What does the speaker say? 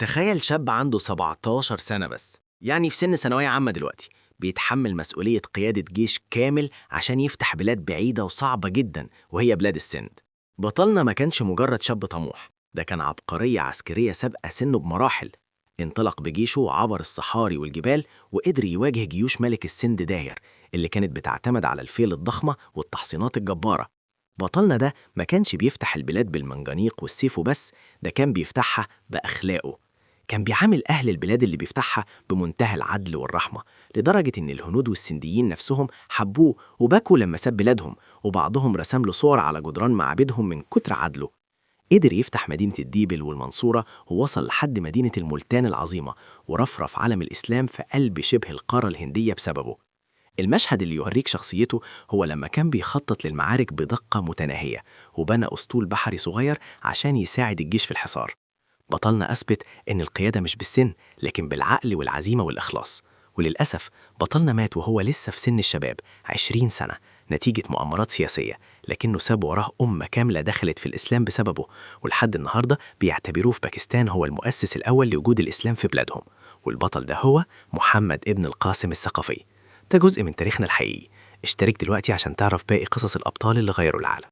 تخيل شاب عنده 17 سنة بس، يعني في سن ثانوية عامة دلوقتي، بيتحمل مسؤولية قيادة جيش كامل عشان يفتح بلاد بعيدة وصعبة جدا وهي بلاد السند. بطلنا ما كانش مجرد شاب طموح، ده كان عبقرية عسكرية سابقة سنه بمراحل. انطلق بجيشه وعبر الصحاري والجبال وقدر يواجه جيوش ملك السند داير، اللي كانت بتعتمد على الفيل الضخمة والتحصينات الجبارة. بطلنا ده ما كانش بيفتح البلاد بالمنجنيق والسيف وبس، ده كان بيفتحها بأخلاقه. كان بيعامل أهل البلاد اللي بيفتحها بمنتهى العدل والرحمة، لدرجة إن الهنود والسنديين نفسهم حبوه وبكوا لما ساب بلادهم، وبعضهم رسم له صور على جدران معابدهم من كتر عدله. قدر يفتح مدينة الديبل والمنصورة ووصل لحد مدينة الملتان العظيمة، ورفرف علم الإسلام في قلب شبه القارة الهندية بسببه. المشهد اللي يوريك شخصيته هو لما كان بيخطط للمعارك بدقة متناهية، وبنى أسطول بحري صغير عشان يساعد الجيش في الحصار. بطلنا أثبت إن القيادة مش بالسن، لكن بالعقل والعزيمة والإخلاص. وللأسف بطلنا مات وهو لسه في سن الشباب، 20 سنة، نتيجة مؤامرات سياسية، لكنه ساب وراه أمة كاملة دخلت في الإسلام بسببه. ولحد النهاردة بيعتبروه في باكستان هو المؤسس الأول لوجود الإسلام في بلادهم. والبطل ده هو محمد ابن القاسم الثقفي. ده جزء من تاريخنا الحقيقي. اشترك دلوقتي عشان تعرف باقي قصص الأبطال اللي غيروا العالم.